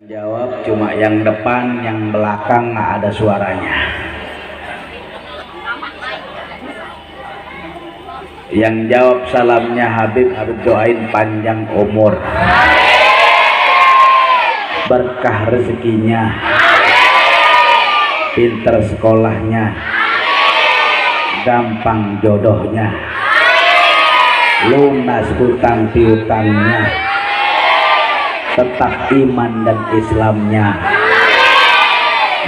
Jawab cuma yang depan, yang belakang nggak ada suaranya. Yang jawab salamnya Habib doain panjang umur, berkah rezekinya, pinter sekolahnya, gampang jodohnya, lunas hutang piutangnya, tetap iman dan Islamnya,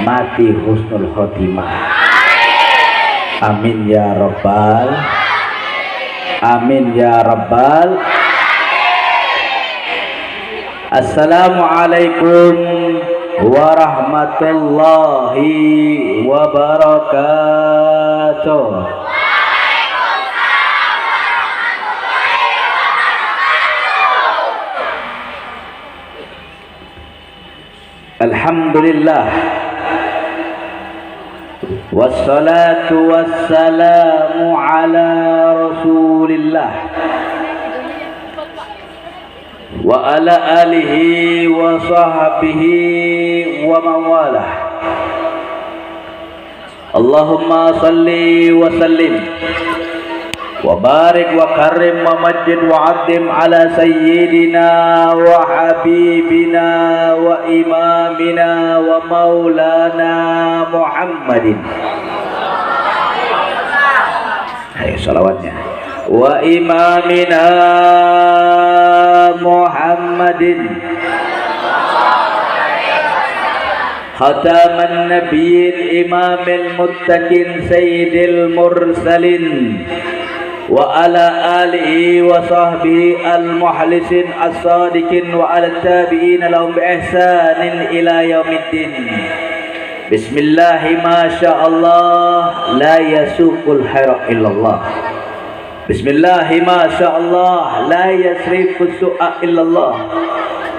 mati husnul khotimah. Amin ya rabbal, amin ya rabbal. Assalamualaikum warahmatullahi wabarakatuh. Alhamdulillah, wassalatu wassalamu ala rasulillah wa ala alihi wa sahbihi wa mawalah. Allahumma salli wa sallim wa barik wa karim wa majid wa addim ala sayyidina wa habibina wa imamina wa maulana Muhammadin. Ayo salawatnya. Wa imamina Muhammadin khataman nabiyyin imamil muttaqin sayyidil mursalin wa ala alihi wa sahbihi al-muhlisin as-sadiqin wa ala tabi'in lahum bi ihsanin ila yaumiddin. Bismillahi ma sya'allah la yasuqul khaira illallah. Bismillahi ma sya'allah la yasrifu su'a illallah.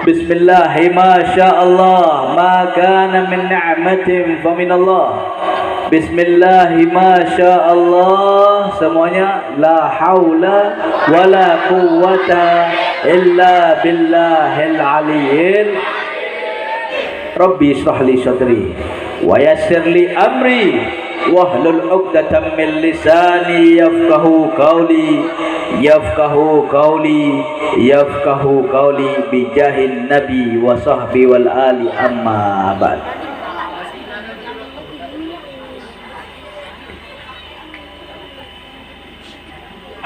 Bismillahi ma sya'allah ma kana min ni'matin fa min Allah. Bismillahi masya Allah. Semuanya la haula wala quwwata illa billahil aliyyil. Rabbi shrah li sadri wa yassir li amri wahlul 'uqdatam min lisani yafqahu qawli yafqahu qawli bijahin nabi wa sahbi wal ali amma ba'd.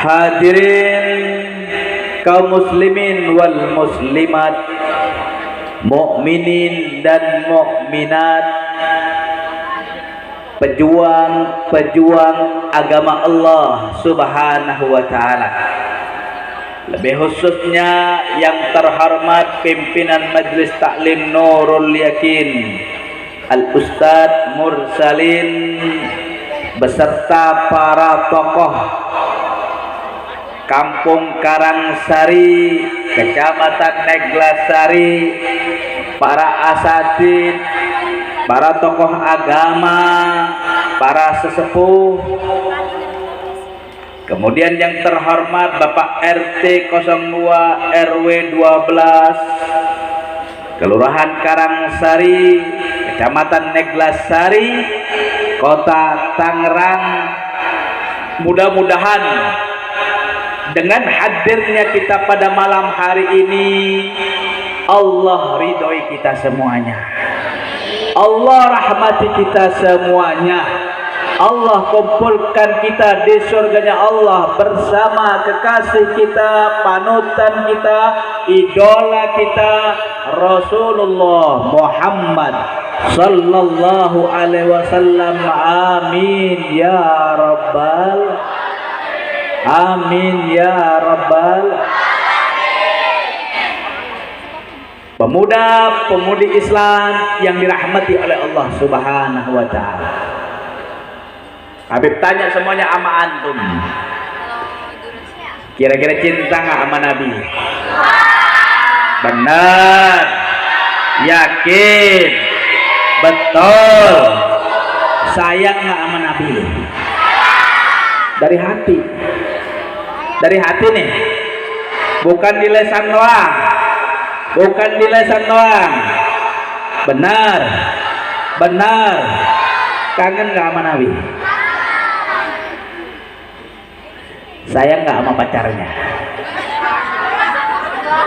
Hadirin kaum muslimin wal muslimat, mukminin dan mukminat, pejuang agama Allah Subhanahu wa taala. Lebih khususnya yang terhormat pimpinan Majelis Taklim Nurul Yakin Al Ustadz Mursalin beserta para tokoh Kampung Karangsari, Kecamatan Neglasari, para asatid, para tokoh agama, para sesepuh, kemudian yang terhormat Bapak RT 02 RW 12 Kelurahan Karangsari, Kecamatan Neglasari, Kota Tangerang. Mudah-mudahan dengan hadirnya kita pada malam hari ini, Allah ridhoi kita semuanya, Allah rahmati kita semuanya, Allah kumpulkan kita di surganya Allah bersama kekasih kita, panutan kita, idola kita, Rasulullah Muhammad sallallahu alaihi wasallam. Amin ya rabbal, amin ya rabbal. Pemuda-pemudi Islam yang dirahmati oleh Allah Subhanahu wa taala. Habib tanya semuanya sama antum, kira-kira cinta nggak sama Nabi? Benar, yakin, betul, sayang nggak sama Nabi? Dari hati, dari hati nih, bukan di lesan doang, bukan di lesan doang, Benar. Benar. Kangen nggak sama Nabi? Sayang nggak sama pacarnya?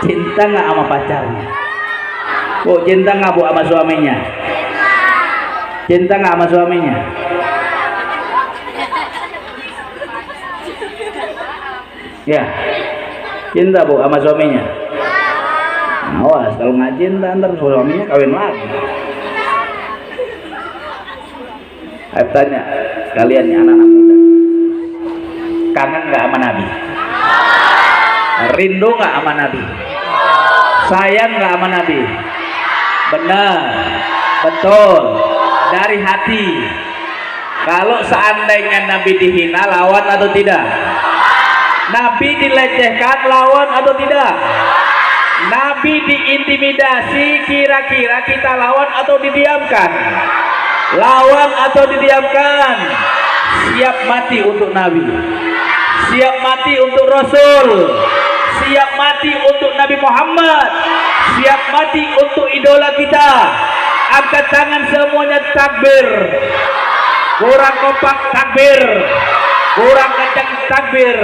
Cinta nggak sama pacarnya? Bu, cinta nggak bu sama suaminya? Cinta nggak sama suaminya? Ya, cinta bu sama suaminya? Awas kalau nggak cinta ntar suaminya kawin lagi. Saya tanya kalian nih anak-anak muda, kangen nggak sama Nabi? Rindu nggak sama Nabi? Sayang nggak sama Nabi? Benar, betul, dari hati. Kalau seandainya Nabi dihina, lawan atau tidak? Nabi dilecehkan, lawan atau tidak? Nabi diintimidasi, kira-kira kita lawan atau didiamkan? Lawan atau didiamkan? Siap mati untuk Nabi, siap mati untuk Rasul, siap mati untuk Nabi Muhammad, siap mati untuk idola kita. Angkat tangan semuanya, takbir. Kurang kompak, takbir. Kurang kencang, takbir.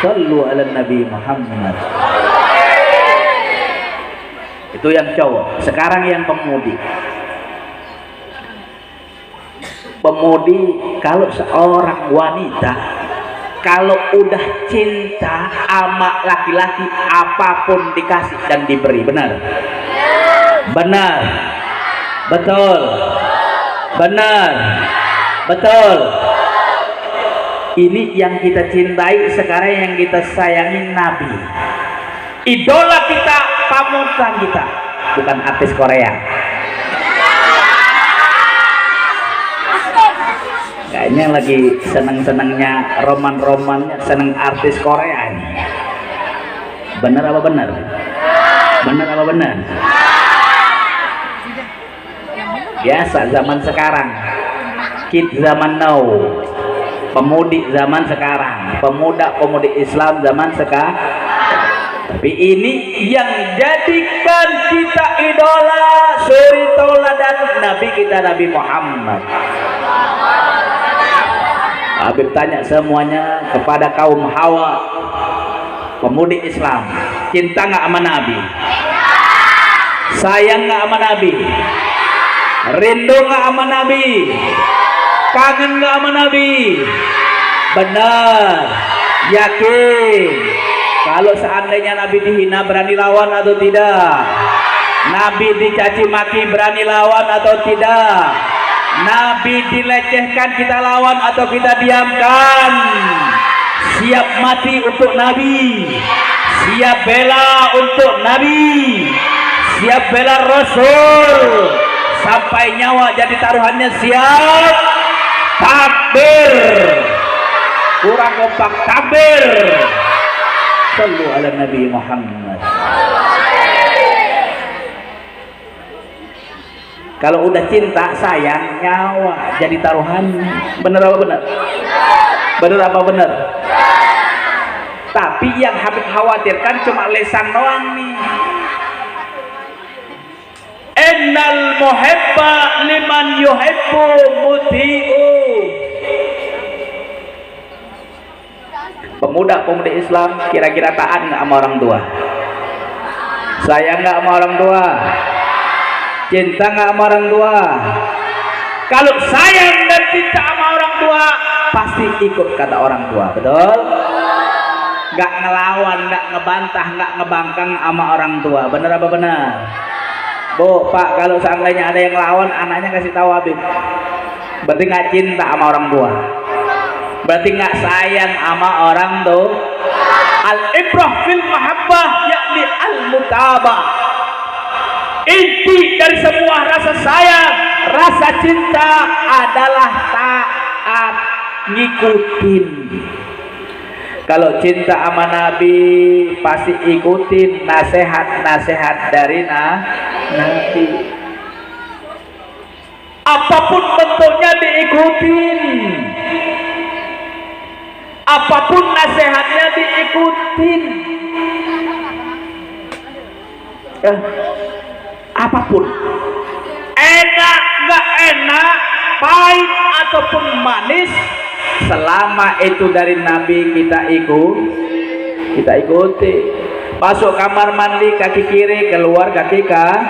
Sallu ala Nabi Muhammad. Itu yang cowok. Sekarang yang pemudi. Pemudi, kalau seorang wanita kalau udah cinta sama laki-laki, apapun dikasih dan diberi. Benar? Benar. Betul. Benar. Betul. Ini yang kita cintai sekarang, yang kita sayangi Nabi. Idola kita, panutan kita, bukan artis Korea. Kayaknya lagi seneng-senengnya roman-romannya, seneng artis Korea ini. Benar apa benar? Benar apa benar? Biasa zaman sekarang, kid zaman now, pemudi zaman sekarang, pemuda-pemudi Islam zaman sekarang. Tapi ini yang jadikan kita idola, suri tauladan Nabi kita, Nabi Muhammad. Habib tanya semuanya kepada kaum hawa, pemudi Islam, cinta nggak sama Nabi? Sayang nggak sama Nabi? Rindu nggak sama Nabi? Kangen nggak sama Nabi? Benar, yakin. Kalau seandainya Nabi dihina, berani lawan atau tidak? Nabi dicaci maki, berani lawan atau tidak? Nabi dilecehkan, kita lawan atau kita diamkan? Siap mati untuk Nabi, siap bela untuk Nabi, siap bela Rasul sampai nyawa jadi taruhannya. Siap. Takbir. Kurang kompak, takbir. Sallu ala Nabi Muhammad. Kalau udah cinta, sayang, nyawa jadi taruhan. Bener apa bener? Bener apa bener? Tapi yang Habib khawatirkan cuma lesan doang nih. Innal muhibba liman yuhibbu muti'u. Pemuda-pemudi Islam kira-kira taat nggak sama orang tua? Sayang nggak sama orang tua? Cinta nggak sama orang tua? Kalau sayang dan cinta sama orang tua, pasti ikut kata orang tua. Betul? Nggak ngelawan, nggak ngebantah, nggak ngebangkang sama orang tua. Bener apa benar? Bu, Pak, kalau seandainya ada yang ngelawan, anaknya kasih tahu Habib. Berarti nggak cinta sama orang tua. Berarti nggak sayang sama orang tua. Al-ibrah fil mahabbah yakni al-mutabah. Inti dari semua rasa sayang, rasa cinta adalah taat, ngikutin. Kalau cinta sama Nabi, pasti ikutin nasihat-nasihat dari Nabi. Apapun bentuknya diikutin, apapun nasihatnya diikutin. Apa apapun, enak nggak enak, pahit ataupun manis, selama itu dari Nabi kita ikuti. Masuk kamar mandi kaki kiri, keluar kaki kanan.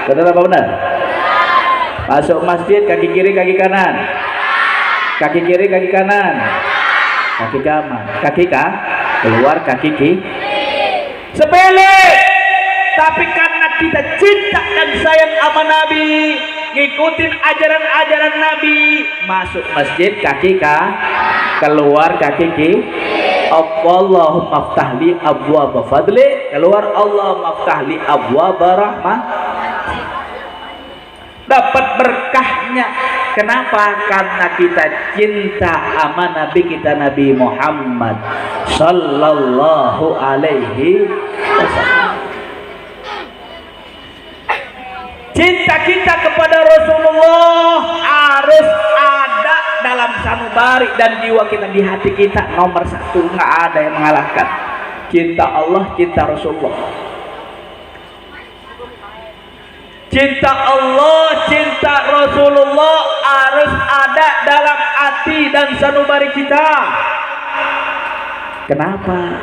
Benar apa benar? Masuk masjid kaki kiri kaki kanan, kaki kiri kaki kanan, kaki kanan, keluar kaki kiri. Sepele, tapi karena kita cinta dan sayang sama Nabi, ngikutin ajaran-ajaran Nabi, masuk masjid kaki keluar kaki kiri. Allahumma ftahli abwaaba fadli, keluar Allahumma ftahli abwaaba rahmah. Dapat berkahnya. Kenapa? Karena kita cinta sama Nabi kita, Nabi Muhammad sallallahu alaihi wasallam. Cinta kita kepada Rasulullah harus ada dalam sanubari dan jiwa kita, di hati kita. Nomor satu, nggak ada yang mengalahkan cinta Allah, cinta Rasulullah. Cinta Allah, cinta Rasulullah harus ada dalam hati dan sanubari kita. Kenapa?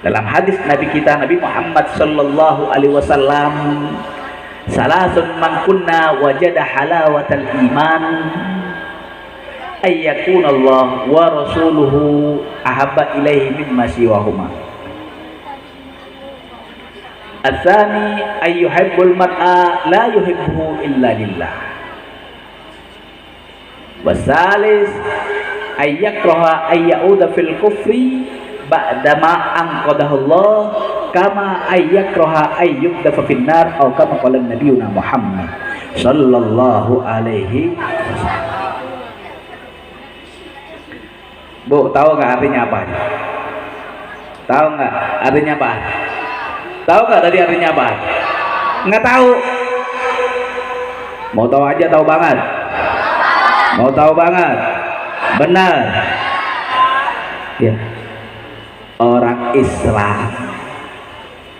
Dalam hadis Nabi kita, Nabi Muhammad sallallahu alaihi wasallam, salasun man kunna wajada halawatal iman, ayyakunallah wa rasuluhu ahabba ilaihi mimma siwahuma. Atsani ayyuhibbul mar'a la yuhibbuhu illa lillah. Wasalis ayyakraha ayyauda fil kufri ba'dama anqadahullah kama ayyakraha ayyudafa fin nar atau kama qala nabiyuna Muhammad sallallahu alaihi wasallam. Bu, tahu nggak artinya apa? Tahu nggak artinya apa? Tahu nggak tadi artinya apa? Nggak tahu. Mau tahu aja, tahu banget. Mau tahu banget. Benar. Ya. Orang Islam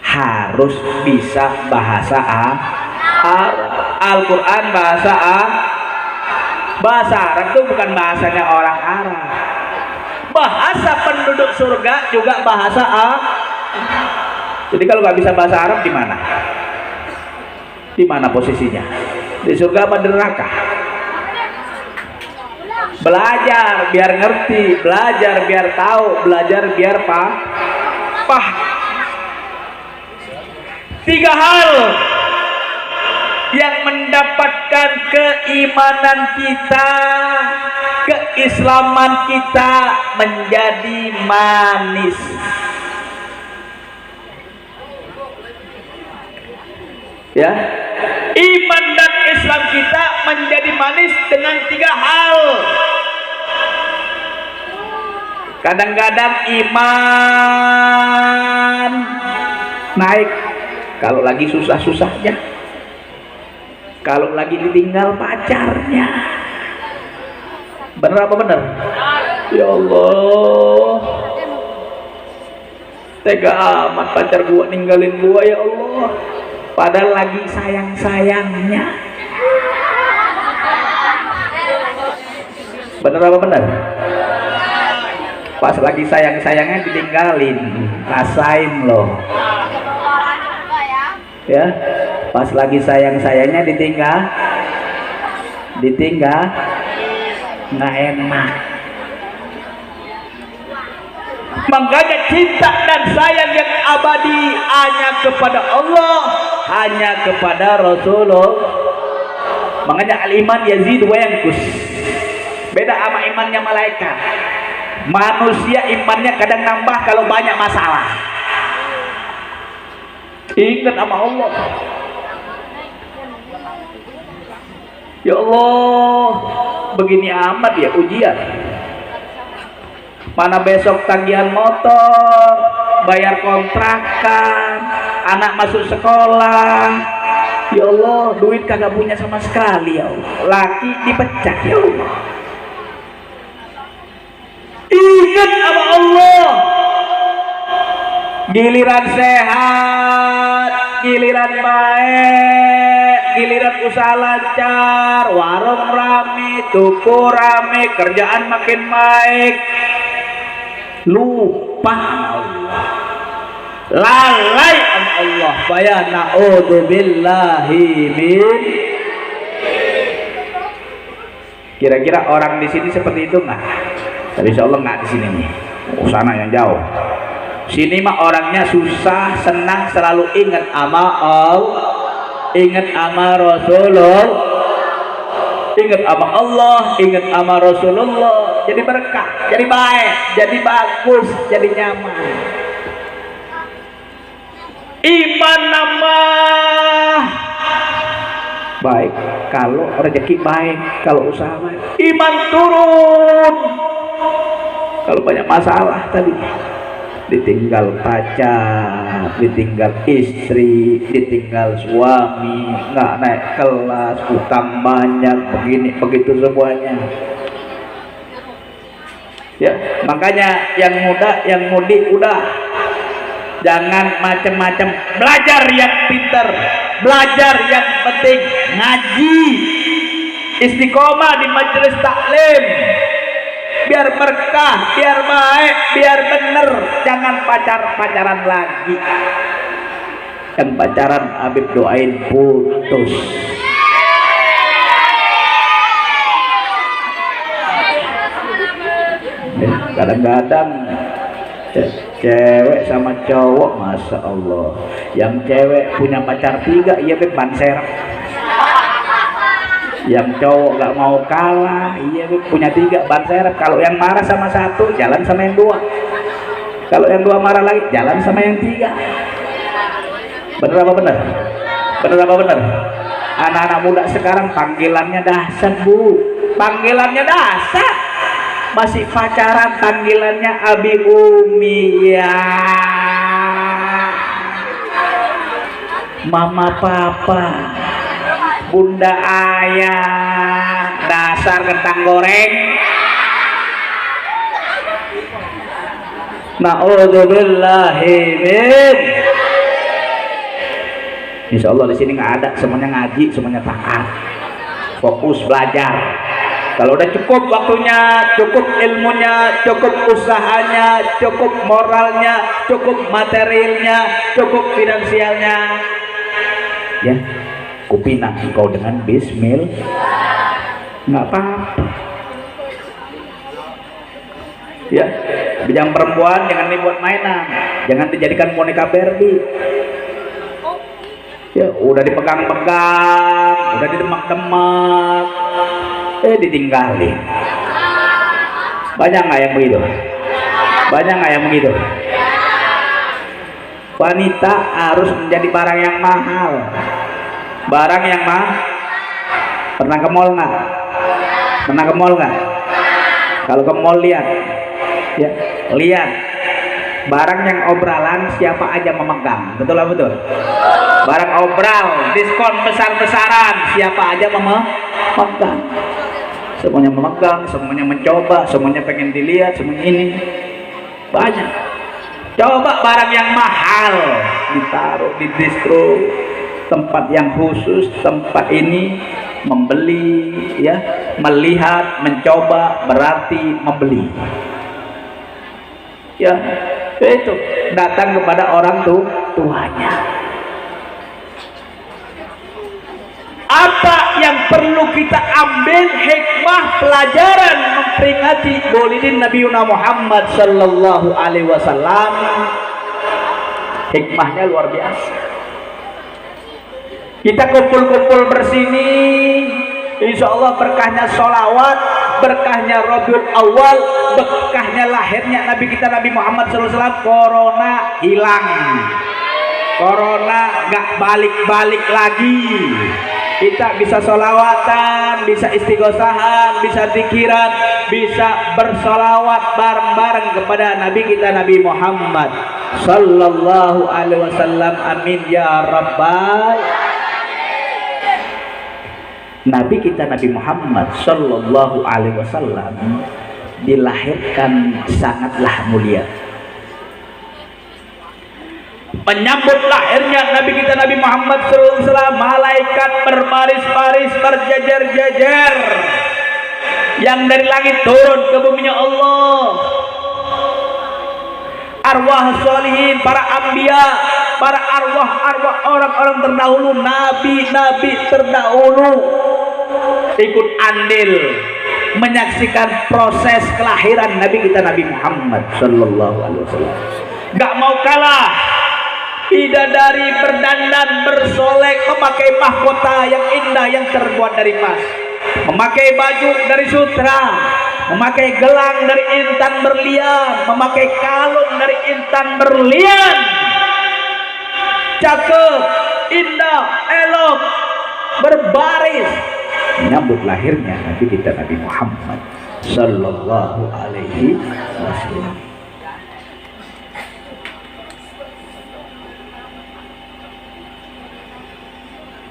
harus bisa bahasa Arab. Al-Quran bahasa Arab. Bahasa Arab itu bukan bahasanya orang Arab. Bahasa penduduk surga juga bahasa Arab. Jadi kalau nggak bisa bahasa Arab di mana? Di mana posisinya? Di surga apa di neraka? Belajar biar ngerti, belajar biar tahu, belajar biar paham. 3 hal yang mendapatkan keimanan kita, keislaman kita menjadi manis. Ya, iman dan Islam kita menjadi manis dengan 3 hal. Kadang-kadang iman naik kalau lagi susah-susahnya, kalau lagi ditinggal pacarnya. Bener apa bener? Ya Allah, tega amat pacar gua ninggalin gua, ya Allah. Padahal lagi sayang-sayangnya. Bener apa bener? Pas lagi sayang-sayangnya ditinggalin, rasain loh. Ya, pas lagi sayang-sayangnya ditinggal, nggak enak. Makanya cinta dan sayang yang abadi hanya kepada Allah, hanya kepada Rasulullah. Makanya al-iman yazid wa yanqus. Beda sama imannya malaikat. Manusia imannya kadang nambah kalau banyak masalah. Ingat sama Allah. Ya Allah, begini amat ya ujian. Mana besok tagihan motor, bayar kontrakan, anak masuk sekolah. Ya Allah, duit kagak punya sama sekali ya Allah. Laki dipecat ya Allah. Ingat sama Allah. Giliran sehat, giliran baik, giliran usaha lancar, warung rame, toko rame, kerjaan makin baik, lupa Allah, lalai sama Allah. Faya na'udzubillahi min. Kira-kira orang di sini seperti itu nggak? Tapi insya Allah nggak di sini nih. Sana yang jauh. Sini mah orangnya susah, senang, selalu ingat sama Allah, ingat sama Rasulullah, ingat sama Allah, ingat sama Rasulullah. Jadi berkah, jadi baik, jadi bagus, jadi nyaman. Iman nambah baik kalau rezeki baik, kalau usaha baik. Iman turun kalau banyak masalah tadi, ditinggal pacar, ditinggal istri, ditinggal suami, nggak naik kelas, utang banyak, begini begitu semuanya. Ya, makanya yang muda, yang mudi udah jangan macam-macam, belajar yang pintar, belajar yang penting, ngaji, istiqomah di majelis taklim, biar berkah, biar baik, biar bener. Jangan pacaran lagi. Yang pacaran Habib doain putus. Kadang-kadang cewek sama cowok, masya Allah, yang cewek punya pacar 3, iya ban serep. Yang cowok gak mau kalah, iya punya 3 ban serep. Kalau yang marah sama 1, jalan sama yang 2. Kalau yang 2 marah lagi, jalan sama yang 3. Bener apa bener? Bener apa bener? Anak-anak muda sekarang panggilannya dahsyat, Bu. Panggilannya dahsyat. Masih pacaran panggilannya Abi Umi, ya Mama Papa, Bunda Ayah, dasar kentang goreng. Na'udzubillahi min. Insya Allah di sini nggak ada, semuanya ngaji, semuanya taat, fokus belajar. Kalau udah cukup waktunya, cukup ilmunya, cukup usahanya, cukup moralnya, cukup materialnya, cukup finansialnya, ya kupinang engkau dengan bismil, nggak apa-apa. Ya, yang perempuan jangan dibuat mainan, jangan dijadikan boneka Barbie. Ya, udah dipegang-pegang, udah didemak-demak, ditinggalin. Banyak nggak yang begitu? Banyak nggak yang begitu? Wanita harus menjadi barang yang mahal. Barang yang mahal. Pernah ke mall nggak? Pernah ke mall nggak? Kalau ke mall lihat, ya lihat barang yang obralan siapa aja memegang. Betul lah, betul. Barang obral, diskon besar-besaran, siapa aja memegang. Semuanya memegang, semuanya mencoba, semuanya pengen dilihat, semuanya ini. Banyak. Coba barang yang mahal ditaruh di distro, tempat yang khusus, tempat ini membeli, ya, melihat, mencoba berarti membeli. Ya, itu datang kepada orang tuanya. Apa yang perlu kita ambil hikmah pelajaran memperingati Maulidin Nabi Muhammad sallallahu alaihi wasallam? Hikmahnya luar biasa. Kita kumpul-kumpul bersini, insya Allah berkahnya sholawat, berkahnya Rabiul Awal, berkahnya lahirnya Nabi kita Nabi Muhammad sallallahu alaihi wasallam. Corona hilang, corona gak balik-balik lagi. Kita bisa sholawatan, bisa istighosahan, bisa zikiran, bisa bersolawat bareng-bareng kepada Nabi kita Nabi Muhammad sallallahu alaihi wasallam. Amin ya rabbal. Nabi kita Nabi Muhammad sallallahu alaihi wasallam dilahirkan sangatlah mulia. menyambut lahirnya Nabi kita Nabi Muhammad SAW. Malaikat berbaris-baris berjajar-jajar yang dari langit turun ke buminya Allah. Arwah solihin, para anbiya, para arwah-arwah orang-orang terdahulu, nabi-nabi terdahulu ikut andil menyaksikan proses kelahiran Nabi kita Nabi Muhammad sallallahu alaihi wasallam. Gak mau kalah, bidadari berdandan bersolek, memakai mahkota yang indah yang terbuat dari emas, memakai baju dari sutra, memakai gelang dari intan berlian, memakai kalung dari intan berlian, cakep, indah, elok, berbaris menyambut lahirnya Nabi kita Nabi Muhammad sallallahu alaihi wasallam.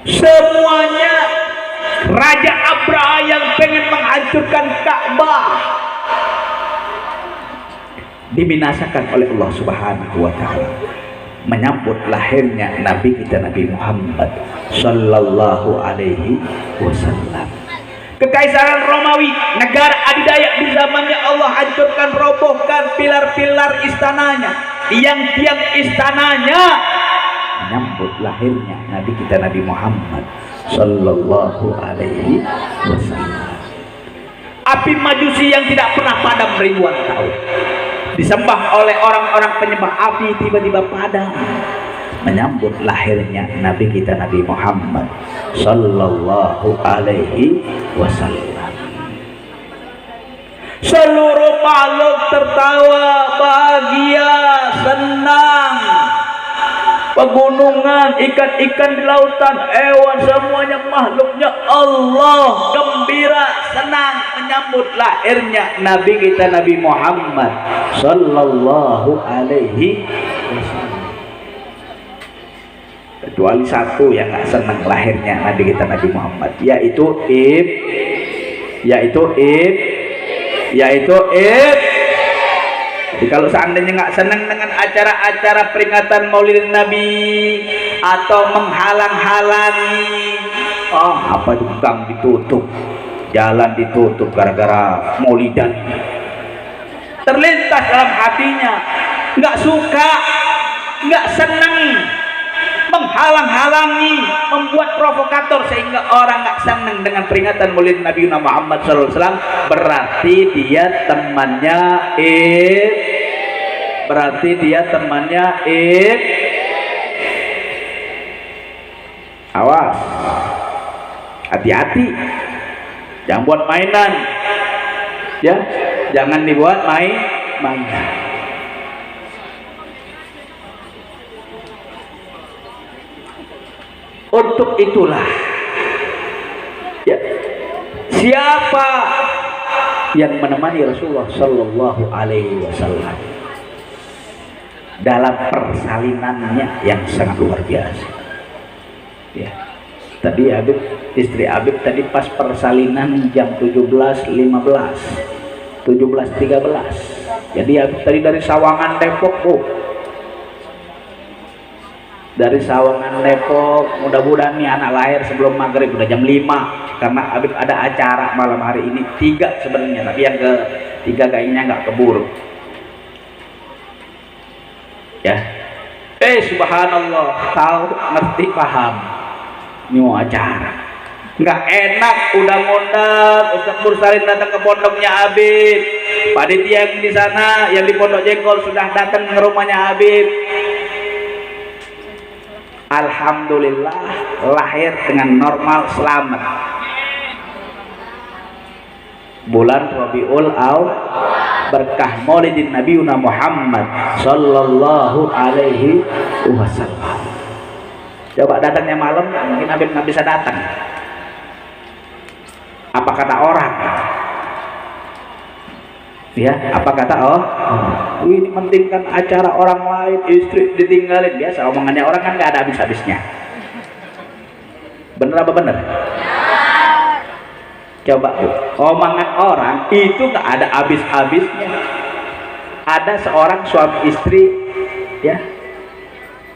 Semuanya Raja Abraha yang pengen menghancurkan Ka'bah dibinasakan oleh Allah Subhanahu wa taala menyambut lahirnya Nabi kita Nabi Muhammad sallallahu alaihi wasallam. Kekaisaran Romawi, negara adidaya di zamannya Allah hancurkan, robohkan pilar-pilar istananya, tiang-tiang istananya, menyambut lahirnya Nabi kita Nabi Muhammad sallallahu alaihi wasallam. Api Majusi yang tidak pernah padam ribuan tahun, disembah oleh orang-orang penyembah api, tiba-tiba padam menyambut lahirnya Nabi kita Nabi Muhammad sallallahu alaihi wasallam. Seluruh makhluk tertawa, bahagia, senang. Pegunungan, ikan-ikan di lautan, hewan, semuanya makhluknya Allah gembira, senang menyambut lahirnya Nabi kita Nabi Muhammad sallallahu alaihi wasallam. Kecuali satu yang gak senang lahirnya Nabi kita Nabi Muhammad, yaitu Jadi kalau seandainya nggak senang dengan acara-acara peringatan Maulid Nabi atau menghalang-halangi, apa itu, gang ditutup, jalan ditutup gara-gara Maulidan, terlintas dalam hatinya nggak suka, nggak senang, menghalang-halangi, membuat provokator sehingga orang nggak senang dengan peringatan Maulid Nabi Muhammad SAW, berarti dia temannya awas, hati-hati, jangan buat mainan, ya, jangan dibuat mainan. Untuk itulah, ya, siapa yang menemani Rasulullah Sallallahu Alaihi Wasallam dalam persalinannya yang sangat luar biasa. Ya, tadi istri Habib tadi pas persalinan jam 17.15, 17.13. Jadi Habib tadi dari Sawangan Depok, dari Sawangan Depok, mudah-mudahan nih anak lahir sebelum maghrib, udah jam 5, karena Habib ada acara malam hari ini 3 sebenarnya, tapi yang ke-3 kayaknya nggak keburu ya. Subhanallah, tahu, ngerti, paham, ini mau acara nggak enak, udah ngundang Ustaz Mursalin datang ke pondoknya Habib, panitia yang di sana yang di Pondok Jengkol sudah datang ke rumahnya Habib. Alhamdulillah lahir dengan normal, selamat. Bulan Rabiul Awal, berkah Maulidin Nabi Muhammad sallallahu alaihi wasallam. Coba datangnya malam, mungkin Habib nggak bisa datang. Apa kata orang? Ya, apa kata ini mentingkan acara orang lain, istri ditinggalin. Biasa omongannya orang kan nggak ada habis-habisnya. Bener apa bener? Coba omongan orang itu nggak ada habis-habisnya. Ada seorang suami istri, ya,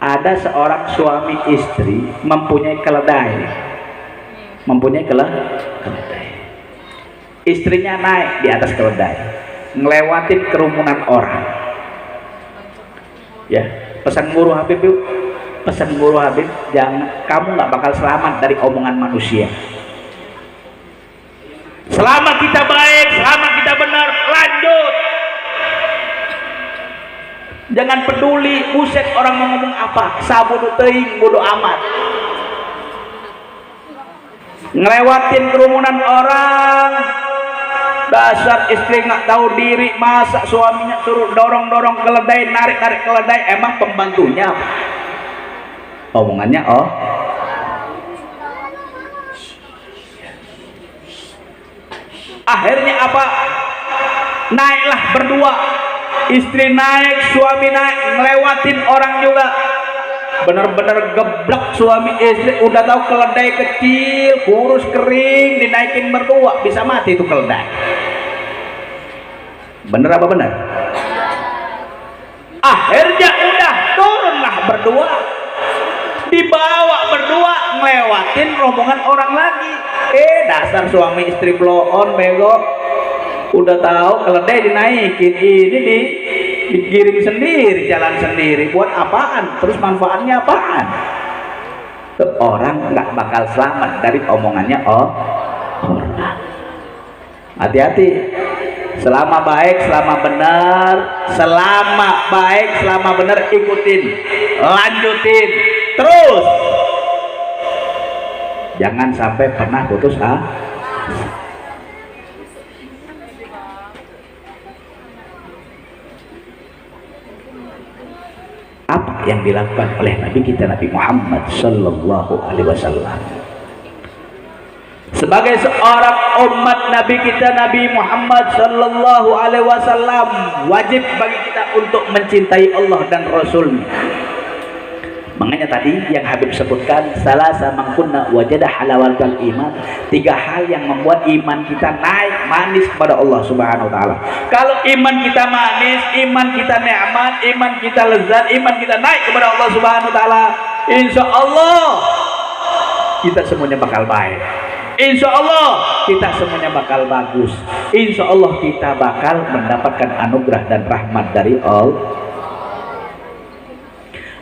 ada seorang suami istri mempunyai keledai, keledai. Istrinya naik di atas keledai, ngelewatin kerumunan orang. Ya, pesan guru Habib yuk, pesan guru Habib, jangan, kamu nggak bakal selamat dari omongan manusia. Selama kita baik, selama kita benar, lanjut. Jangan peduli, buset orang mau ngomong apa, sabodo teuing, bodo amat. Ngelewatin kerumunan orang, dasar istri nggak tahu diri, masa suaminya suruh dorong-dorong keledai, narik-narik keledai, emang pembantunya apa? Omongannya oh. Akhirnya apa? Naiklah berdua, istri naik, suami naik, ngelewatin orang juga. Bener-bener geblek suami istri, udah tahu keledai kecil, kurus kering, dinaikin berdua, bisa mati itu keledai. Bener apa bener? Akhirnya udah turunlah berdua, dibawa berdua, ngelewatin rombongan orang lagi. Dasar suami istri blow on bego, udah tahu keledai dinaikin, ini digiring sendiri, jalan sendiri, buat apaan? Terus manfaatnya apaan? Orang nggak bakal selamat dari omongannya orang. Hati-hati, selama baik, selama benar, ikutin, lanjutin terus, jangan sampai pernah putus asa. Apa yang dilakukan oleh Nabi kita Nabi Muhammad Sallallahu Alaihi Wasallam sebagai seorang umat Nabi kita Nabi Muhammad Sallallahu Alaihi Wasallam? Wajib bagi kita untuk mencintai Allah dan Rasulnya. Makanya tadi yang Habib sebutkan, salasa mangkunna wajada halawatul iman, 3 hal yang membuat iman kita naik manis kepada Allah Subhanahu wa taala. Kalau iman kita manis, iman kita nikmat, iman kita lezat, iman kita naik kepada Allah Subhanahu wa taala, insya Allah kita semuanya bakal baik. Insya Allah kita semuanya bakal bagus. Insya Allah kita bakal mendapatkan anugerah dan rahmat dari Allah.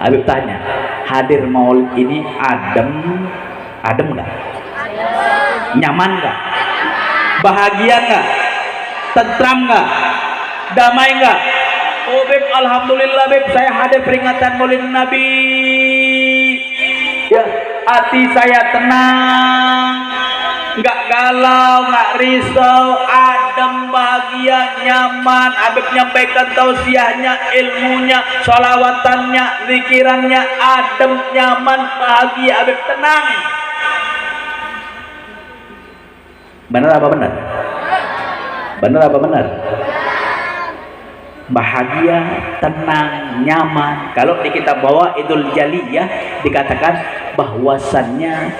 Habib tanya, hadir maulid ini adem nggak? Nyaman nggak? Bahagia nggak? Tentram nggak? Damai nggak? Oh Beb, alhamdulillah Beb, saya hadir peringatan maulid Nabi. Ya, hati saya tenang, nggak galau, nggak risau, adem, bahagia, nyaman. Habib nyampaikan tausiahnya, ilmunya, sholawatannya, zikirannya, adem, nyaman, bahagia. Habib tenang. Benar apa benar? Benar apa benar? Bahagia, tenang, nyaman. Kalau di kitab bawa Idul Jaliyah dikatakan bahwasannya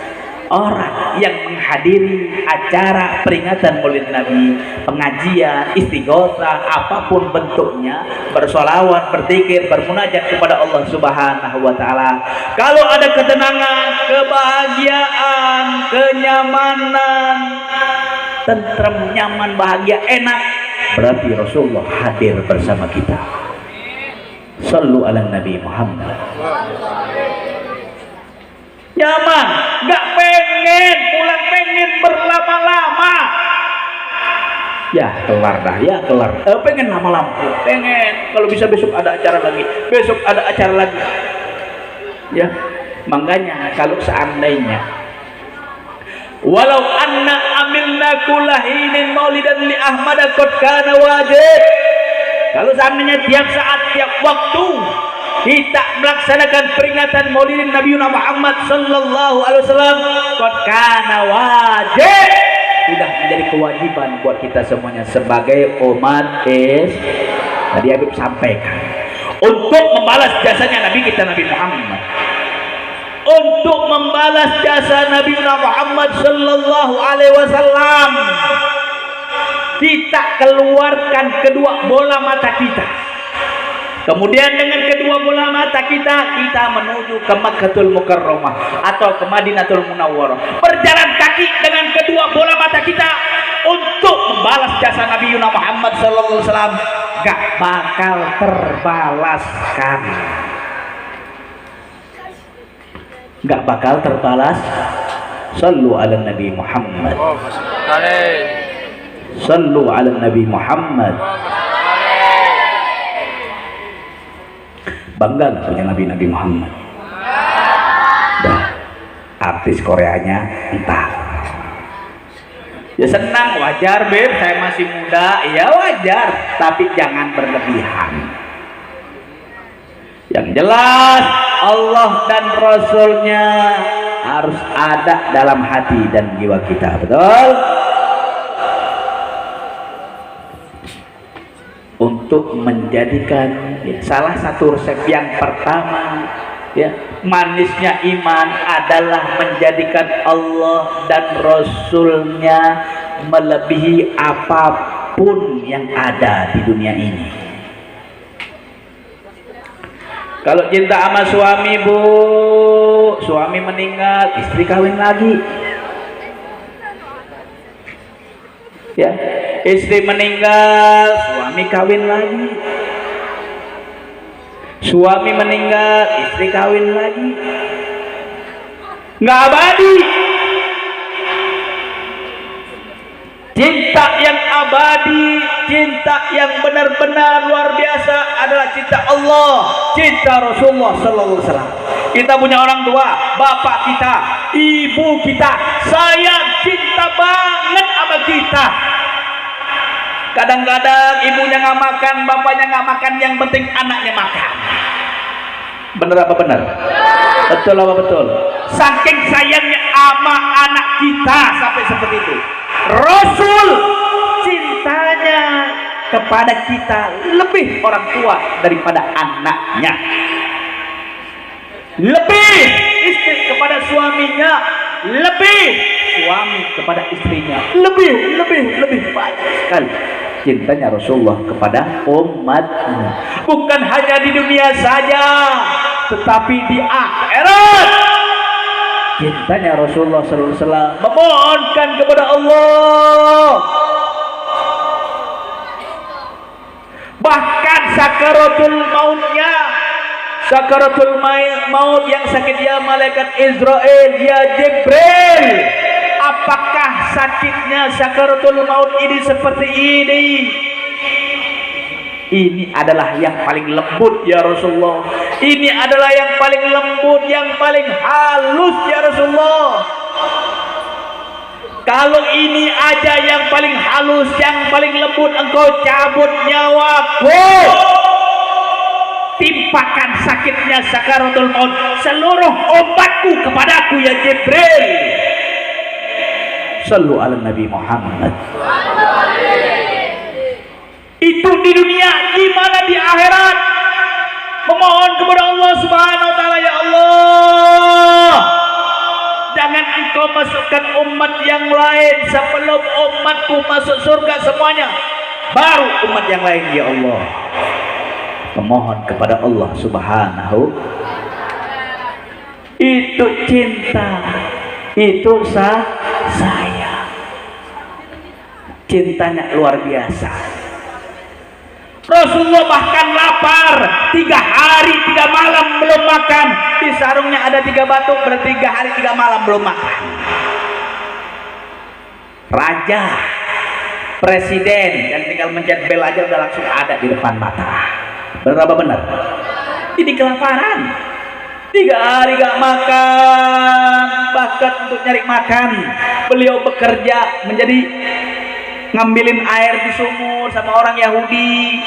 orang yang menghadiri acara peringatan maulid Nabi, pengajian, istighosah, apapun bentuknya, bersolawat, berzikir, bermunajat kepada Allah Subhanahu wa taala, kalau ada ketenangan, kebahagiaan, kenyamanan, tentrem, nyaman, bahagia, enak, berarti Rasulullah hadir bersama kita. Sallu ala Nabi Muhammad. Nyaman, nggak pengen pulang, pengen berlama-lama. Ya kelar dah, ya kelar. Pengen lama-lama, pengen. Kalau bisa besok ada acara lagi, besok ada acara lagi. Ya, makanya kalau seandainya, walau anna amilna kullahinin maulidan li Ahmad qad kana wajib. Kalau seandainya tiap saat, tiap waktu kita melaksanakan peringatan maulid Nabi Muhammad Sallallahu Alaihi Wasallam, qad kana wajib, sudah menjadi kewajiban buat kita semuanya sebagai umat Islam. Tadi Habib sampaikan untuk membalas jasanya Nabi kita Nabi Muhammad, untuk membalas jasa Nabi Muhammad Sallallahu Alaihi Wasallam, kita keluarkan kedua bola mata kita. Kemudian dengan kedua bola mata kita menuju ke Makkahul Mukarramah atau ke Madinatul Munawwarah, berjalan kaki dengan kedua bola mata kita untuk membalas jasa Nabi Muhammad sallallahu alaihi wasallam, gak bakal terbalaskan, gak bakal terbalas. Sallu ala Nabi Muhammad, sallu ala Nabi Muhammad. Bangga gak punya Nabi Muhammad? Dah, artis Koreanya entah. Ya senang, wajar beb, saya masih muda, ya wajar, tapi jangan berlebihan. Yang jelas Allah dan Rasulnya harus ada dalam hati dan jiwa kita, betul? Untuk menjadikan salah satu resep yang pertama, ya, manisnya iman adalah menjadikan Allah dan Rasulnya melebihi apapun yang ada di dunia ini. Kalau cinta sama suami, bu, suami meninggal, istri kawin lagi, ya, istri meninggal, suami kawin lagi, suami meninggal, istri kawin lagi, nggak abadi. Cinta yang abadi, cinta yang benar-benar luar biasa adalah cinta Allah, cinta Rasulullah sallallahu alaihi wasallam. Kita punya orang tua, bapak kita, ibu kita, sayang, cinta banget sama kita. Kadang-kadang ibunya nggak makan, bapaknya nggak makan, yang penting anaknya makan. Bener apa bener? Betul apa betul? Saking sayangnya sama anak kita sampai seperti itu. Rasul cintanya kepada kita lebih orang tua daripada anaknya, lebih istri kepada suaminya, lebih suami kepada istrinya, lebih banyak sekali cintanya Rasulullah kepada umatnya. Bukan hanya di dunia saja, tetapi di akhirat cintanya Rasulullah sallallahu alaihi wasallam memohonkan kepada Allah. Bahkan sakaratul mautnya, sakaratul maut yang sakit, ya malaikat Israel, ya Jibril, apakah sakitnya sakaratul maut ini seperti ini? Ini adalah yang paling lembut ya Rasulullah. Ini adalah yang paling lembut, yang paling halus ya Rasulullah. Kalau ini aja yang paling halus, yang paling lembut, engkau cabut nyawaku, timpakan sakitnya sakaratul maut seluruh umatku kepadaku ya Jibril. Sallu ala Nabi Muhammad. Itu di dunia, gimana di akhirat? Memohon kepada Allah Subhanahu wa taala, ya Allah, jangan engkau masukkan umat yang lain sebelum umatku masuk surga semuanya, baru umat yang lain ya Allah. Memohon kepada Allah Subhanahu. Itu cinta, itu sayang, cintanya luar biasa. Rasulullah bahkan lapar 3 hari 3 malam belum makan. Di sarungnya ada 3 batu, berarti 3 hari 3 malam belum makan. Raja, presiden yang tinggal mencet bel aja udah langsung ada di depan mata. Benar apa benar? Ini kelaparan, 3 hari gak makan. Bahkan untuk nyari makan beliau bekerja menjadi ngambilin air di sumur sama orang Yahudi.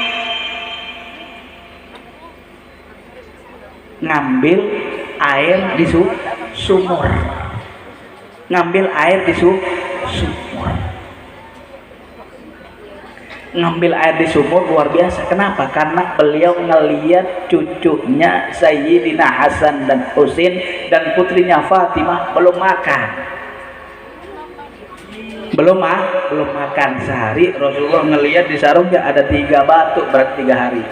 Ngambil air di sumur, ngambil air di sumur, ngambil air di sumur luar biasa. Kenapa? Karena beliau ngelihat cucunya Sayyidina Hasan dan Husain dan putrinya Fatimah belum makan, belum makan sehari. Rasulullah ngelihat di sarungnya ada 3 batu, berarti 3 hari.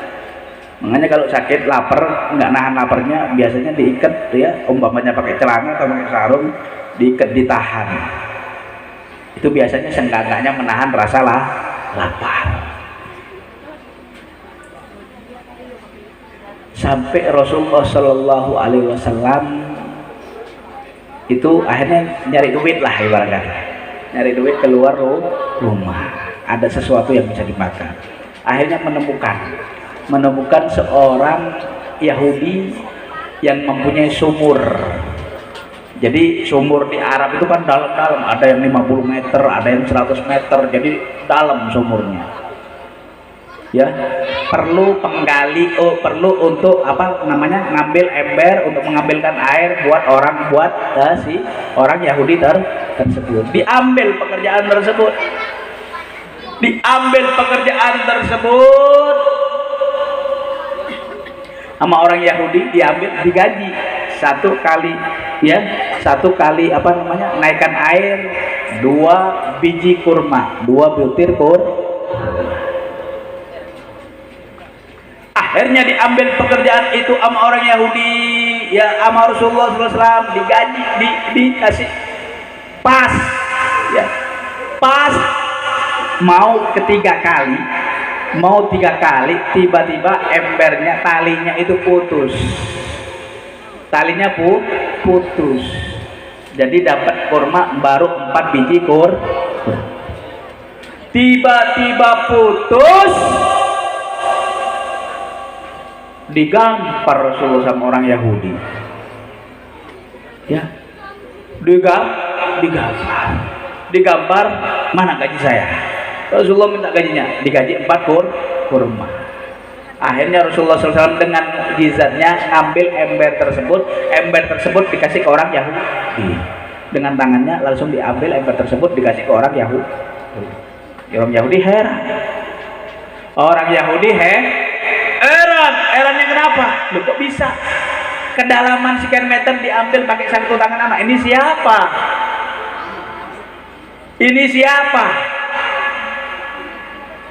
Makanya kalau sakit lapar nggak nahan laparnya biasanya diikat ya, umpamanya pakai celana atau pakai sarung, diikat, ditahan. Itu biasanya seenggak-enggaknya menahan rasa lapar. Sampai Rasulullah Shallallahu Alaihi Wasallam itu akhirnya nyari duit lah, ibaratnya nyari duit keluar rumah, ada sesuatu yang bisa dimakan. Akhirnya menemukan seorang Yahudi yang mempunyai sumur. Jadi sumur di Arab itu kan dalam-dalam, ada yang 50 meter, ada yang 100 meter, jadi dalam sumurnya. Ya, perlu penggali, perlu untuk apa namanya, ngambil ember untuk mengambilkan air buat si orang Yahudi tersebut. Diambil pekerjaan tersebut sama orang Yahudi, digaji satu kali apa namanya, naikkan air 2 biji kurma, 2 butir kurma. Akhirnya diambil pekerjaan itu sama orang Yahudi, ya, sama Rasulullah SAW, digaji, dikasih pas, ya, pas mau 3 kali, tiba-tiba embernya, talinya itu putus, jadi dapat kurma baru 4 biji tiba-tiba putus. Digampar Rasulullah sama orang Yahudi, ya, digampar, mana gaji saya? Rasulullah minta gajinya, digaji 4 kurma. Akhirnya Rasulullah SAW dengan mukjizatnya ngambil ember tersebut dikasih ke orang Yahudi, dengan tangannya langsung diambil ember tersebut dikasih ke orang Yahudi. Orang Yahudi herannya kenapa? Loh, kok bisa kedalaman sekian meter diambil pakai satu tangan anak? Ini siapa?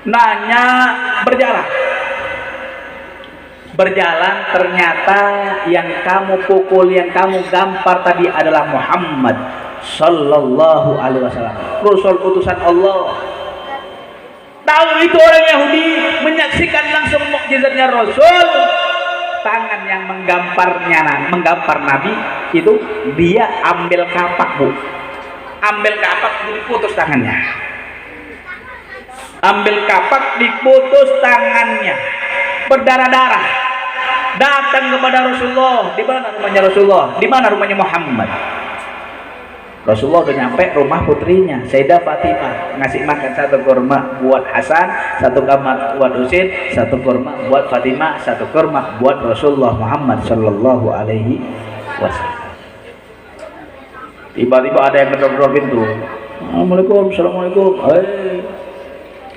Nanya, berjalan, ternyata yang kamu pukul, yang kamu gampar tadi adalah Muhammad Sallallahu Alaihi Wasallam, Rasul utusan Allah. Tahu itu orang Yahudi, menyaksikan langsung mukjizatnya Rasul. Tangan yang menggampar Nabi itu, dia ambil kapak, diputus tangannya. Berdarah-darah. Datang kepada Rasulullah. Di mana rumahnya Rasulullah? Di mana rumahnya Muhammad? Rasulullah udah nyampe rumah putrinya Sayyidah Fatimah, ngasih makan 1 kurma buat Hasan, 1 kurma buat Husain, 1 kurma buat Fatimah, 1 kurma buat Rasulullah Muhammad Sallallahu Alaihi Wasallam. Tiba-tiba ada yang ngedor-ngedor pintu. Assalamualaikum.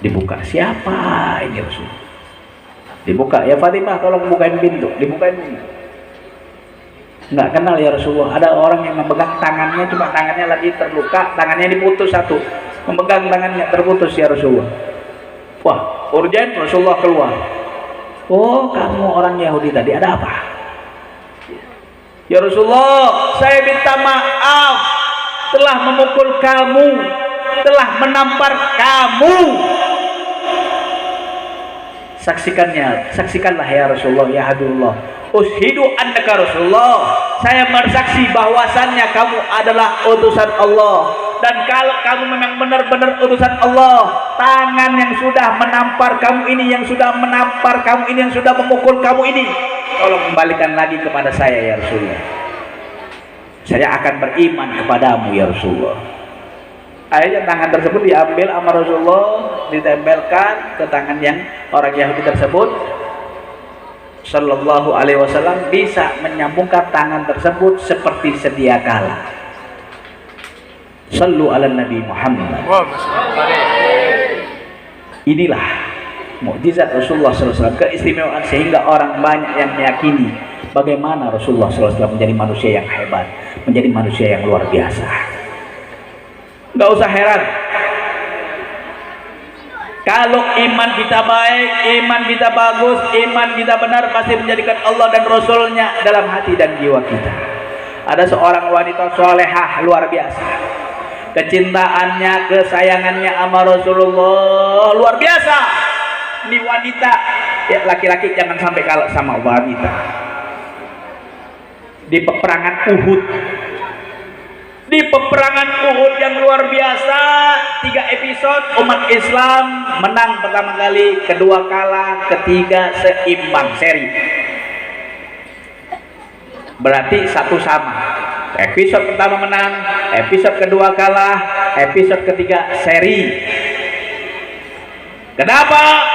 Dibuka, siapa ini Rasul? Dibuka, ya Fatimah tolong bukain pintu. Dibukain pintu. Nggak kenal ya Rasulullah. Ada orang yang memegang tangannya, cuma tangannya lagi terluka, tangannya diputus satu, memegang tangannya terputus ya Rasulullah. Wah, urgen. Rasulullah keluar. Oh, kamu orang Yahudi tadi, ada apa? Ya Rasulullah, saya minta maaf telah memukul kamu, telah menampar kamu. Saksikanlah ya Rasulullah, ya Habibullah. Ushidu annaka Rasulullah. Saya bersaksi bahwasannya kamu adalah utusan Allah. Dan kalau kamu memang benar-benar utusan Allah, tangan yang sudah menampar kamu ini, yang sudah memukul kamu ini, tolong kembalikan lagi kepada saya ya Rasulullah. Saya akan beriman kepadamu ya Rasulullah. Akhirnya tangan tersebut diambil sama Rasulullah, ditempelkan ke tangan yang orang Yahudi tersebut. Sallallahu Alaihi Wasallam bisa menyambungkan tangan tersebut seperti sedia kala. Sallu ala Nabi Muhammad. Inilah mukjizat Rasulullah SAW, keistimewaan sehingga orang banyak yang meyakini bagaimana Rasulullah SAW menjadi manusia yang hebat, menjadi manusia yang luar biasa. Nggak usah heran Kalau iman kita baik, iman kita bagus, iman kita benar, pasti menjadikan Allah dan Rasulnya dalam hati dan jiwa kita. Ada seorang wanita solehah luar biasa, kecintaannya, kesayangannya sama Rasulullah luar biasa. Ini wanita, ya laki-laki jangan sampai kalah sama wanita. Di peperangan Uhud, di peperangan Uhud yang luar biasa, 3 episode umat Islam menang pertama kali, kedua kalah, ketiga seimbang seri. Berarti satu sama. Episode pertama menang, episode kedua kalah, episode ketiga seri. Kenapa?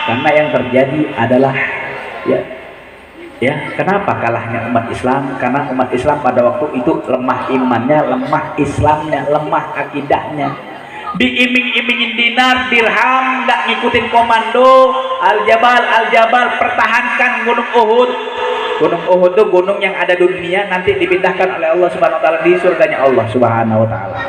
Karena yang terjadi adalah kenapa kalahnya umat Islam? Karena umat Islam pada waktu itu lemah imannya, lemah Islamnya, lemah akidahnya. Diiming-imingin dinar, dirham, nggak ngikutin komando. Al-Jabal, pertahankan gunung Uhud. Gunung Uhud itu gunung yang ada di dunia, nanti dipindahkan oleh Allah Subhanahu wa taala di surganya Allah Subhanahu wa taala.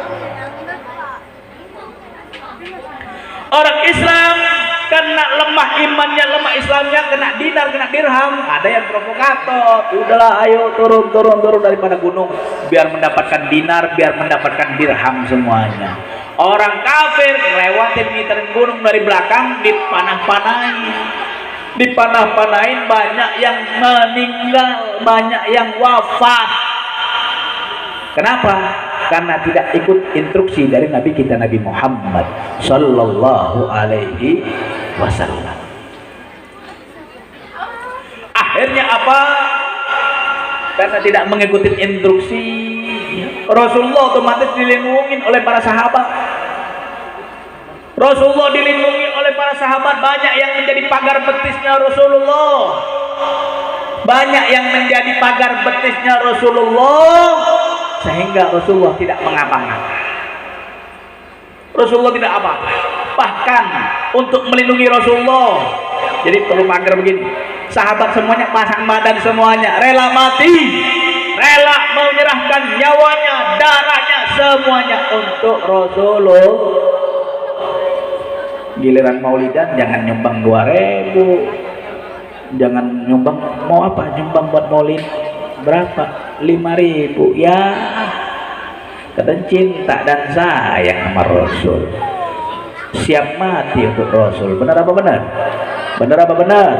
Orang Islam kena lemah imannya, lemah Islamnya, kena dinar, kena dirham. Ada yang provokator, udahlah ayo turun daripada gunung biar mendapatkan dinar, biar mendapatkan dirham semuanya. Orang kafir lewatin ngiterin gunung dari belakang, dipanah-panahin, banyak yang meninggal, banyak yang wafat. Kenapa? Karena tidak ikut instruksi dari Nabi kita, Nabi Muhammad sallallahu alaihi wasallam. Akhirnya apa? Karena tidak mengikuti instruksi, Rasulullah otomatis dilindungi oleh para sahabat. Rasulullah dilindungi oleh para sahabat, banyak yang menjadi pagar betisnya Rasulullah. Banyak yang menjadi pagar betisnya Rasulullah, sehingga Rasulullah tidak mengapa-ngapa. Rasulullah tidak apa-apa. Bahkan untuk melindungi Rasulullah, jadi perlu pagar begini. Sahabat semuanya pasang badan, semuanya rela mati, rela menyerahkan nyawanya, darahnya, semuanya untuk Rasulullah. Giliran maulidan jangan nyumbang 2.000, jangan nyumbang, mau apa nyumbang buat maulid berapa, 5.000 ya. Kata cinta dan sayang sama Rasul, siap mati untuk Rasul. Benar apa benar? Benar apa benar?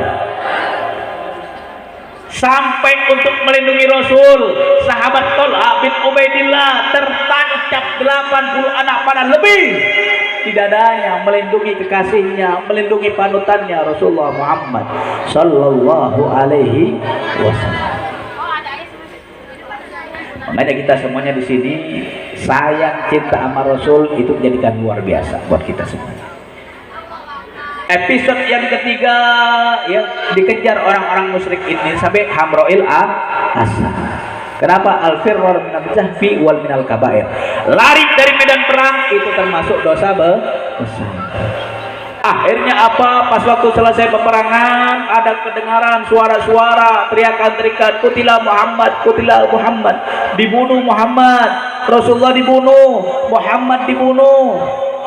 Sampai untuk melindungi Rasul, sahabat Thalha bin Ubaidillah tertancap 80 anak panah lebih di dadanya, melindungi kekasihnya, melindungi panutannya Rasulullah Muhammad sallallahu alaihi wasallam. Makanya kita semuanya di sini sayang, cinta sama Rasul itu menjadikan luar biasa buat kita semuanya. Episode yang ketiga, ya, dikejar orang-orang musyrik ini sampai Hamroil Asad. Kenapa? Al-firrar minal jahfi wal minal kabair. Lari dari medan perang itu termasuk dosa besar. Akhirnya apa? Pas waktu selesai peperangan, ada kedengaran suara-suara, teriakan-teriakan, kutilah Muhammad, dibunuh Muhammad, Rasulullah dibunuh, Muhammad dibunuh.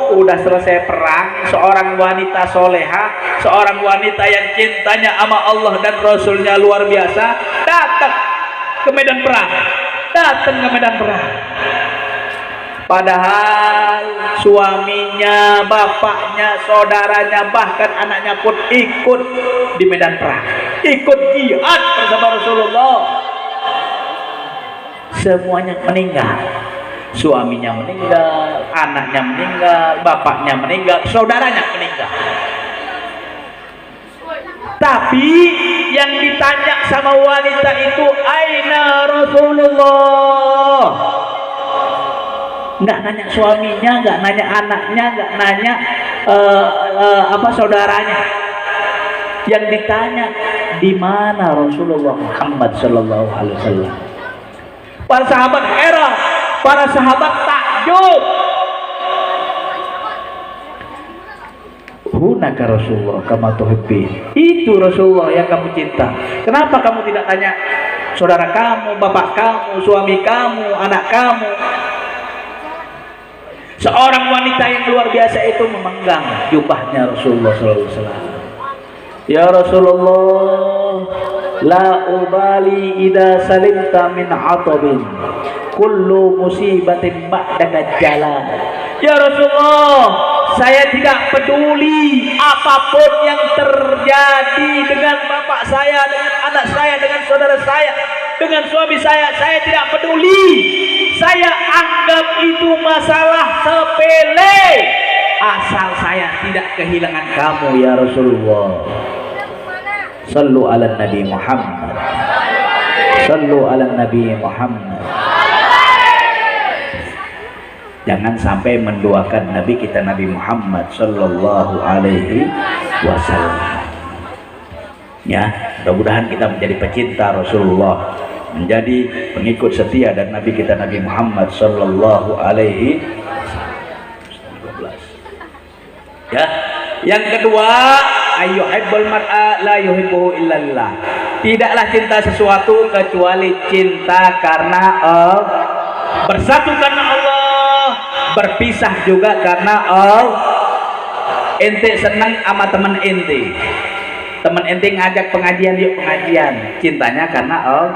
Udah selesai perang, seorang wanita soleha, seorang wanita yang cintanya sama Allah dan Rasulnya luar biasa, datang ke medan perang. Padahal suaminya, bapaknya, saudaranya, bahkan anaknya pun ikut di medan perang, ikut jihad bersama Rasulullah. Semuanya meninggal. Suaminya meninggal, anaknya meninggal, bapaknya meninggal, saudaranya meninggal. Tapi yang ditanya sama wanita itu, aina Rasulullah? Nggak nanya suaminya, nggak nanya anaknya, nggak nanya saudaranya. Yang ditanya, di mana Rasulullah Muhammad sallallahu alaihi wasallam? Para sahabat heran, para sahabat takjub. Hunaka Rasulullah kama tuhibbin. Itu Rasulullah yang kamu cinta. Kenapa kamu tidak tanya saudara kamu, bapak kamu, suami kamu, anak kamu? Seorang wanita yang luar biasa itu memenggang jubahnya Rasulullah SAW. Ya Rasulullah, la ubali idza salimta min atabin, kullu musibatin ba'daka jalan. Ya Rasulullah, saya tidak peduli apapun yang terjadi dengan bapak saya, dengan anak saya, dengan saudara saya, dengan suami saya tidak peduli. Saya anggap itu masalah sepele, asal saya tidak kehilangan kamu ya Rasulullah. Sallu ala Nabi Muhammad. Sallu ala Nabi Muhammad. Jangan sampai mendoakan Nabi kita, Nabi Muhammad sallallahu alaihi wasallam. Ya, mudah-mudahan kita menjadi pecinta Rasulullah, menjadi pengikut setia dan Nabi kita, Nabi Muhammad sallallahu alaihi wasallam. Ya, yang kedua, ayyuhibbul mar'a la yuhibbu illallah. Tidaklah cinta sesuatu kecuali cinta karena Allah. Bersatu karena Allah, berpisah juga karena Allah. Ente senang sama teman ente, teman ente ngajak pengajian, yuk pengajian, cintanya karena Allah.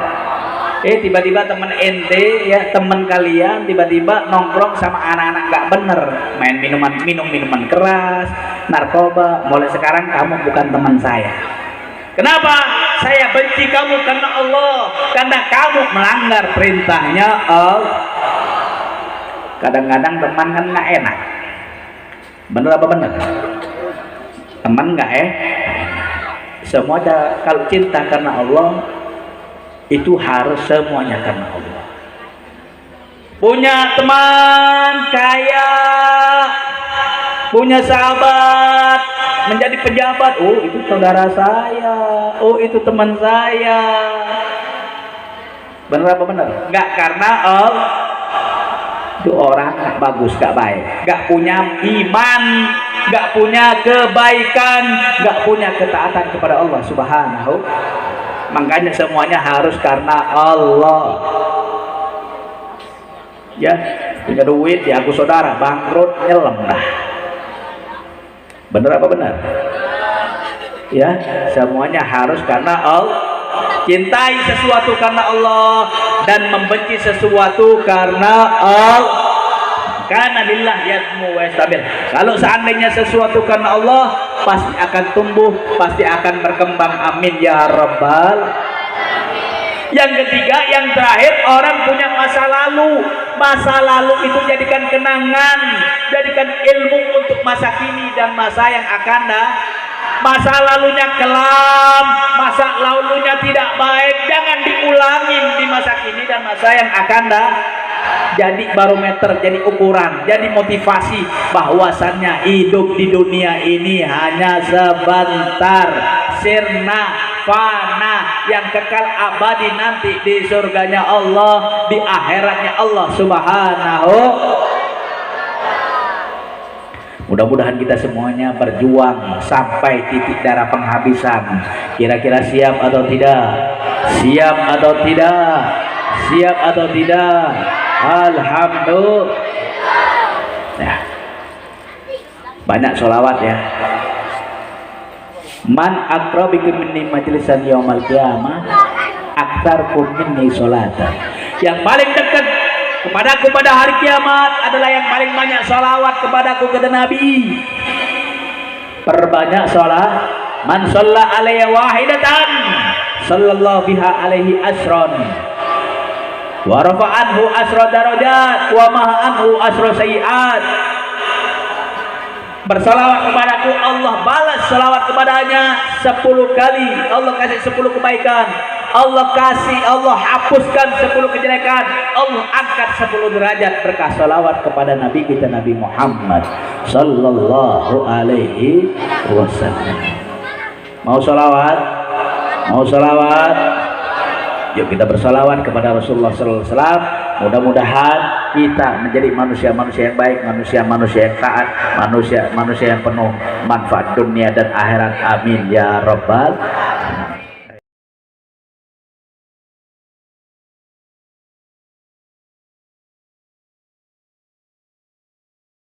Tiba-tiba teman ente, ya teman kalian tiba-tiba nongkrong sama anak-anak gak bener, main minum-minuman keras, narkoba. Mulai sekarang kamu bukan teman saya. Kenapa? Saya benci kamu karena Allah, karena kamu melanggar perintahnya Allah. Kadang-kadang teman kan nggak enak. Bener apa bener? Teman nggak semua kalau cinta karena Allah itu harus semuanya karena Allah. Punya teman kaya, punya sahabat menjadi pejabat, oh itu saudara saya, oh itu teman saya. Bener apa bener? Nggak karena Allah. Itu orang gak bagus, gak baik, gak punya iman, gak punya kebaikan, gak punya ketaatan kepada Allah Subhanahu. Makanya semuanya harus karena Allah. Ya, punya duit ya aku saudara, bangkrut nyelam dah. Bener apa benar? Ya, semuanya harus karena Allah. Cintai sesuatu karena Allah dan membenci sesuatu karena Allah. Karena lillah yadmu wa yastabil. Kalau seandainya sesuatu karena Allah, pasti akan tumbuh, pasti akan berkembang. Amin ya rabbal. Yang ketiga, yang terakhir, orang punya masa lalu. Masa lalu itu jadikan kenangan, jadikan ilmu untuk masa kini dan masa yang akan datang. Masa lalunya kelam, masa lalunya tidak baik, jangan diulangi di masa kini dan masa yang akan datang. Jadi barometer, jadi ukuran, jadi motivasi bahwasannya hidup di dunia ini hanya sebentar, sirna, fana, yang kekal abadi nanti di surganya Allah, di akhiratnya Allah Subhanahu. Mudah-mudahan kita semuanya berjuang sampai titik darah penghabisan. Kira-kira siap atau tidak? Siap atau tidak? Siap atau tidak? Alhamdulillah. Ya. Banyak sholawat ya. Man aqrabikum minni majlisan yaumal qiyamah aktsarkum minni sholatan. Yang paling dekat kepadaku pada hari kiamat adalah yang paling banyak salawat kepadaku kata Nabi. Perbanyak salat. Man shalla alaihi wahidatan sallallahu biha alaihi asron wa rafa'anhu asra darajat wa ma'anhu asra sayiat. Bersalawat kepadaku, Allah balas salawat kepadanya 10 kali. Allah kasih 10 kebaikan, Allah kasih, Allah hapuskan 10 kejelekan, Allah angkat 10 derajat berkah salawat kepada Nabi kita, Nabi Muhammad sallallahu alaihi wasallam. Mau salawat? Mau salawat? Yuk kita bersalawat kepada Rasulullah sallallahu alaihi wasallam. Mudah-mudahan kita menjadi manusia-manusia yang baik, manusia-manusia yang taat, manusia yang penuh manfaat dunia dan akhirat. Amin ya rabbal